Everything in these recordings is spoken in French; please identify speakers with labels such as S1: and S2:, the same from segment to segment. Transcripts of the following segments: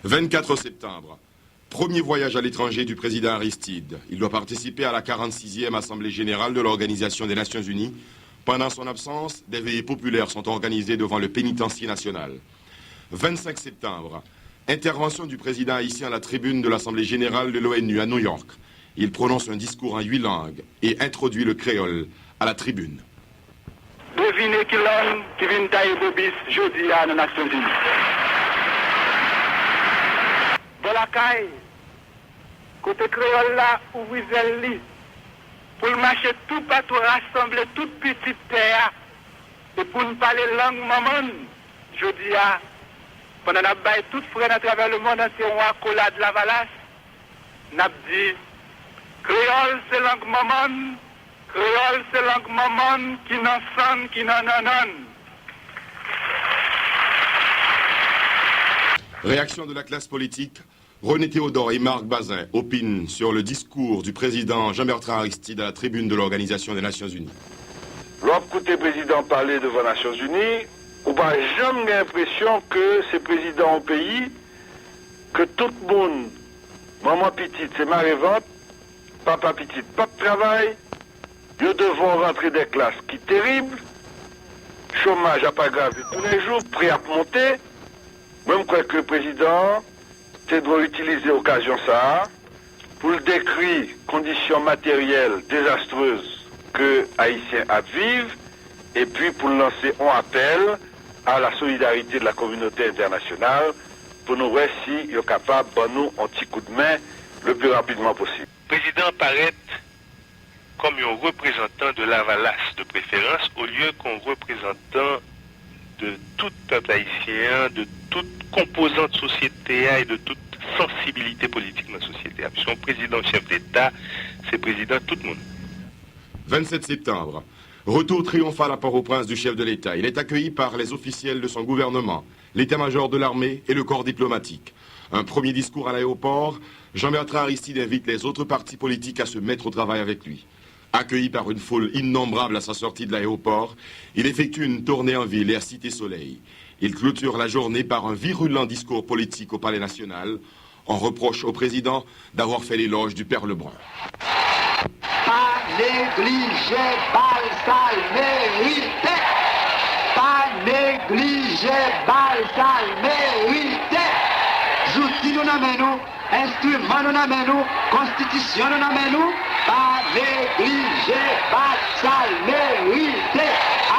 S1: 24 septembre. Premier voyage à l'étranger du président Aristide. Il doit participer à la 46e Assemblée générale de l'Organisation des Nations Unies. Pendant son absence, des veillées populaires sont organisées devant le pénitencier national. 25 septembre. Intervention du président haïtien à la tribune de l'Assemblée générale de l'ONU à New York. Il prononce un discours en 8 langues et introduit le créole à la tribune.
S2: Devinez qui l'homme qui vient d'Aïbobis jeudi à nos Nations Unies. Dans la caille, côté créole là, ouvrez le lit, pour le marcher tout partout, rassembler toute petite terre, et pour nous parler langue maman, jeudi à, pendant la baille toute frère à travers le monde entier, on accolade la valasse, n'a dit, créole c'est langue maman, créole c'est langue maman, qui n'en sonne, qui n'en non.
S1: Réaction de la classe politique. René Théodore et Marc Bazin opinent sur le discours du président Jean-Bertrand Aristide à la tribune de l'Organisation des Nations Unies.
S3: Lorsque le président parlait devant les Nations Unies, on n'a jamais l'impression que c'est président au pays, que tout le monde, maman petite, c'est marée-vente, papa petite, pas de travail, nous devons rentrer des classes qui sont terribles, chômage à pas grave tous les jours, prêt à monter, même quoi que le président, c'est de utiliser l'occasion ça pour le décrire conditions matérielles désastreuses que Haïtiens vivent et puis pour lancer un appel à la solidarité de la communauté internationale pour nous voir si il est capable de nous un petit coup de main le plus rapidement possible.
S4: Le président paraît comme un représentant de la valasse de préférence au lieu qu'un représentant de tout peuple haïtien, de toute composante société et de toute sensibilité politique dans la société. Son président chef d'État, c'est président tout le monde.
S1: 27 septembre. Retour triomphal à Port-au-Prince du chef de l'État. Il est accueilli par les officiels de son gouvernement, l'état-major de l'armée et le corps diplomatique. Un premier discours à l'aéroport, Jean-Bertrand Aristide invite les autres partis politiques à se mettre au travail avec lui. Accueilli par une foule innombrable à sa sortie de l'aéroport, il effectue une tournée en ville et à Cité-Soleil. Il clôture la journée par un virulent discours politique au Palais national. On reproche au président d'avoir fait l'éloge du Père Lebrun.
S5: Pas négliger Balsal mérité. Pas négliger Balsal mérité. Outils nous n'amènent, instruments nous n'amènent, constitution nous n'amènent. Pas négliger Balsal mérité.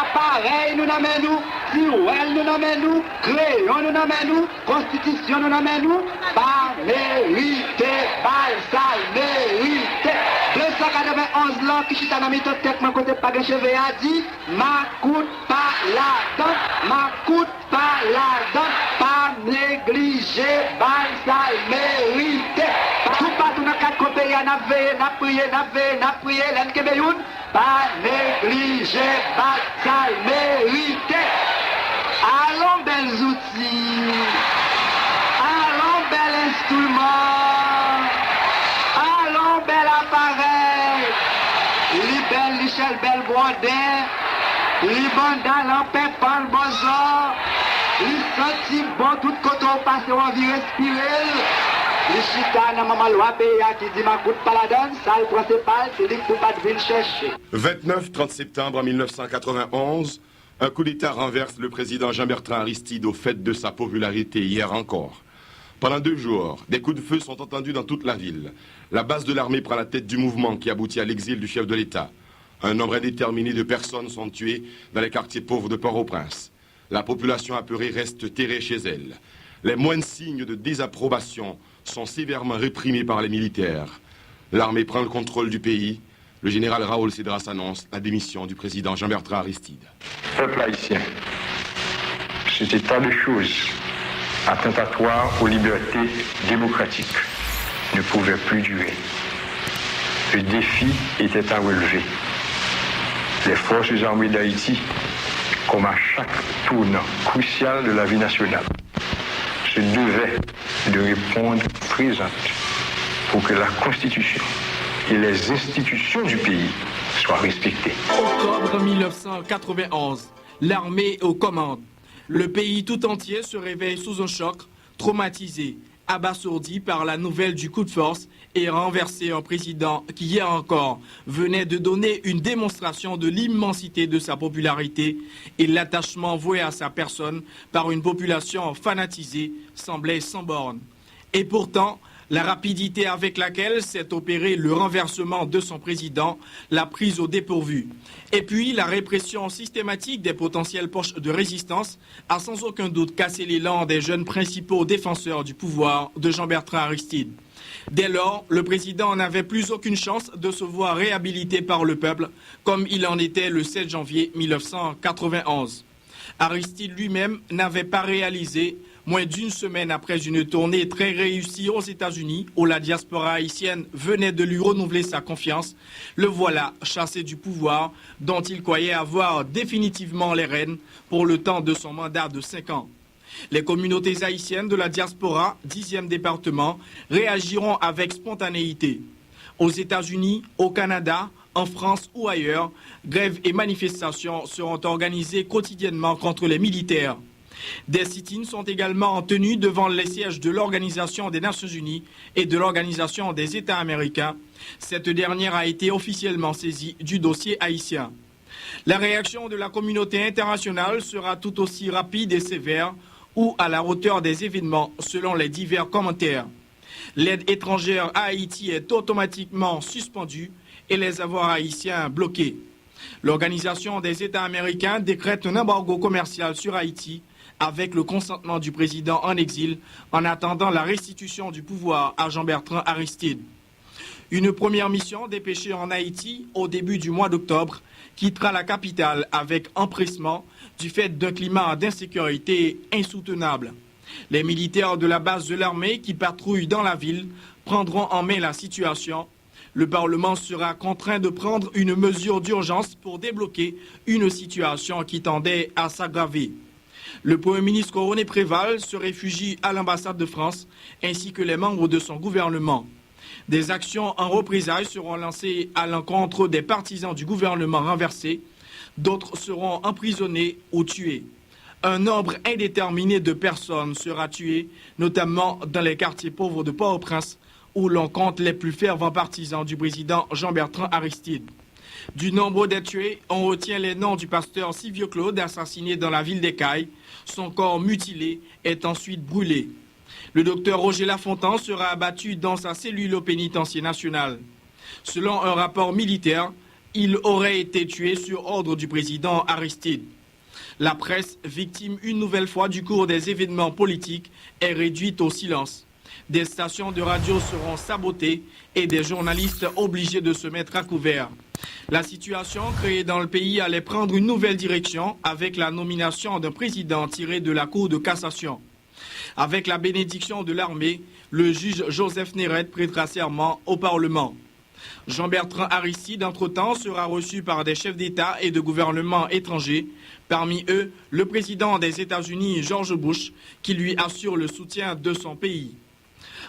S5: Appareil nous n'amènent, tirouel nous n'amènent, crayon nous n'amènent, constitution nous n'amènent. Pas mérité Balsal mérité. 291 langues qui chita dans mes têtes, ma côté pas de cheveux a dit, ma coûte pas la donne, ma coûte pas la donne, pas négliger, Balsal mérité. Tout partout dans 4 pays, n'a prié, l'en Kébéyoun, pas négliger, Balsal mérité. Allons belles outils, allons bel instrument, allons bel appareil, li belle Michel Bel Bourdin, li bandal en pépin le bozor, li senti bon tout côté au passé on vit respirer, li chita nan maman loi pays qui dit ma coûte pas la donne, ça le principal c'est li pour pas de ville chercher.
S1: 29-30 septembre 1991, un coup d'État renverse le président Jean-Bertrand Aristide au fait de sa popularité hier encore. Pendant 2 jours, des coups de feu sont entendus dans toute la ville. La base de l'armée prend la tête du mouvement qui aboutit à l'exil du chef de l'État. Un nombre indéterminé de personnes sont tuées dans les quartiers pauvres de Port-au-Prince. La population apeurée reste terrée chez elle. Les moindres signes de désapprobation sont sévèrement réprimés par les militaires. L'armée prend le contrôle du pays. Le général Raoul Cédras annonce la démission du président Jean-Bertrand Aristide.
S6: Peuple haïtien, cet état de choses attentatoire aux libertés démocratiques ne pouvait plus durer. Le défi était à relever. Les forces armées d'Haïti, comme à chaque tournant crucial de la vie nationale, se devaient de répondre présentes pour que la Constitution et les institutions du pays soient respectées.
S7: Octobre 1991, l'armée est aux commandes. Le pays tout entier se réveille sous un choc, traumatisé, abasourdi par la nouvelle du coup de force et renversé un président qui hier encore venait de donner une démonstration de l'immensité de sa popularité et l'attachement voué à sa personne par une population fanatisée semblait sans borne. Et pourtant, la rapidité avec laquelle s'est opéré le renversement de son président l'a prise au dépourvu. Et puis, la répression systématique des potentielles poches de résistance a sans aucun doute cassé l'élan des jeunes principaux défenseurs du pouvoir de Jean-Bertrand Aristide. Dès lors, le président n'avait plus aucune chance de se voir réhabilité par le peuple, comme il en était le 7 janvier 1991. Aristide lui-même n'avait pas réalisé, moins d'une semaine après une tournée très réussie aux États-Unis, où la diaspora haïtienne venait de lui renouveler sa confiance, le voilà chassé du pouvoir dont il croyait avoir définitivement les rênes pour le temps de son mandat de 5 ans. Les communautés haïtiennes de la diaspora, 10e département, réagiront avec spontanéité. Aux États-Unis, au Canada, en France ou ailleurs, grèves et manifestations seront organisées quotidiennement contre les militaires. Des sit-ins sont également tenus devant les sièges de l'Organisation des Nations Unies et de l'Organisation des États américains. Cette dernière a été officiellement saisie du dossier haïtien. La réaction de la communauté internationale sera tout aussi rapide et sévère ou à la hauteur des événements selon les divers commentaires. L'aide étrangère à Haïti est automatiquement suspendue et les avoirs haïtiens bloqués. L'Organisation des États américains décrète un embargo commercial sur Haïti avec le consentement du président en exil en attendant la restitution du pouvoir à Jean-Bertrand Aristide. Une première mission dépêchée en Haïti au début du mois d'octobre quittera la capitale avec empressement du fait d'un climat d'insécurité insoutenable. Les militaires de la base de l'armée qui patrouillent dans la ville prendront en main la situation. Le Parlement sera contraint de prendre une mesure d'urgence pour débloquer une situation qui tendait à s'aggraver. Le Premier ministre René Préval se réfugie à l'ambassade de France ainsi que les membres de son gouvernement. Des actions en représailles seront lancées à l'encontre des partisans du gouvernement renversé. D'autres seront emprisonnés ou tués. Un nombre indéterminé de personnes sera tué, notamment dans les quartiers pauvres de Port-au-Prince, où l'on compte les plus fervents partisans du président Jean-Bertrand Aristide. Du nombre des tués, on retient les noms du pasteur Silvio Claude, assassiné dans la ville d'Écailles. Son corps mutilé est ensuite brûlé. Le docteur Roger Lafontaine sera abattu dans sa cellule au pénitencier national. Selon un rapport militaire, il aurait été tué sur ordre du président Aristide. La presse, victime une nouvelle fois du cours des événements politiques, est réduite au silence. Des stations de radio seront sabotées et des journalistes obligés de se mettre à couvert. La situation créée dans le pays allait prendre une nouvelle direction avec la nomination d'un président tiré de la Cour de cassation. Avec la bénédiction de l'armée, le juge Joseph Néret prêtera serment au Parlement. Jean-Bertrand Aristide, entre-temps, sera reçu par des chefs d'État et de gouvernement étrangers, parmi eux le président des États-Unis, George Bush, qui lui assure le soutien de son pays.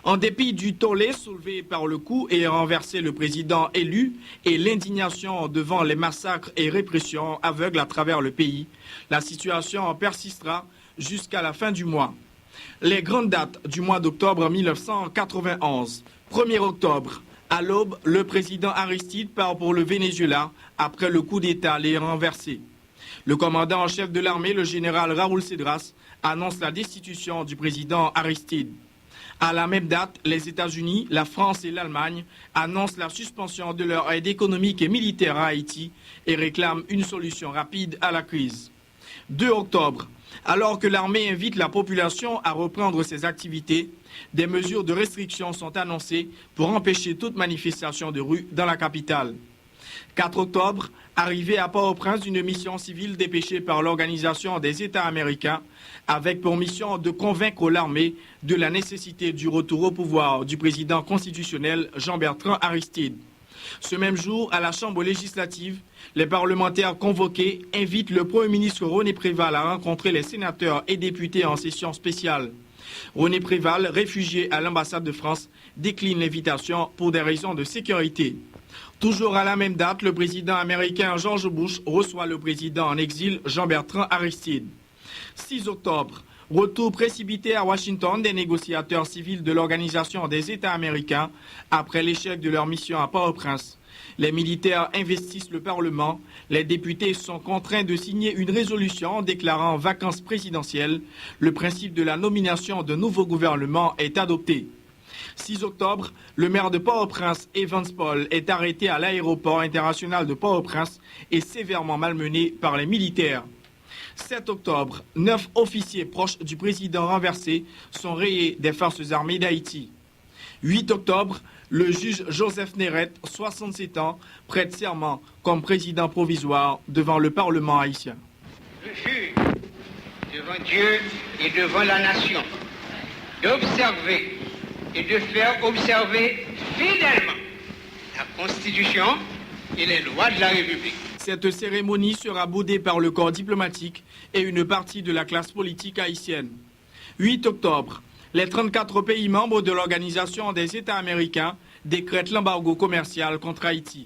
S7: En dépit du tollé soulevé par le coup et renversé le président élu et l'indignation devant les massacres et répressions aveugles à travers le pays, la situation persistera jusqu'à la fin du mois. Les grandes dates du mois d'octobre 1991. 1er octobre, à l'aube, le président Aristide part pour le Venezuela après le coup d'État les renversé. Le commandant en chef de l'armée, le général Raoul Cedras, annonce la destitution du président Aristide. À la même date, les États-Unis, la France et l'Allemagne annoncent la suspension de leur aide économique et militaire à Haïti et réclament une solution rapide à la crise. 2 octobre, alors que l'armée invite la population à reprendre ses activités, des mesures de restriction sont annoncées pour empêcher toute manifestation de rue dans la capitale. 4 octobre, arrivée à Port-au-Prince d'une mission civile dépêchée par l'Organisation des États américains avec pour mission de convaincre l'armée de la nécessité du retour au pouvoir du président constitutionnel Jean-Bertrand Aristide. Ce même jour, à la Chambre législative, les parlementaires convoqués invitent le Premier ministre René Préval à rencontrer les sénateurs et députés en session spéciale. René Préval, réfugié à l'ambassade de France, décline l'invitation pour des raisons de sécurité. Toujours à la même date, le président américain George Bush reçoit le président en exil Jean-Bertrand Aristide. 6 octobre, Retour précipité à Washington des négociateurs civils de l'Organisation des États américains après l'échec de leur mission à Port-au-Prince. Les militaires investissent le Parlement. Les députés sont contraints de signer une résolution déclarant vacances présidentielles. Le principe de la nomination d'un nouveau gouvernement est adopté. 6 octobre, le maire de Port-au-Prince, Evans Paul, est arrêté à l'aéroport international de Port-au-Prince et sévèrement malmené par les militaires. 7 octobre, 9 officiers proches du président renversé sont rayés des forces armées d'Haïti. 8 octobre, le juge Joseph Néret, 67 ans, prête serment comme président provisoire devant le Parlement haïtien.
S8: Je jure devant Dieu et devant la nation d'observer et de faire observer fidèlement la Constitution et les lois de la République.
S7: Cette cérémonie sera boudée par le corps diplomatique et une partie de la classe politique haïtienne. 8 octobre, les 34 pays membres de l'Organisation des États américains décrètent l'embargo commercial contre Haïti.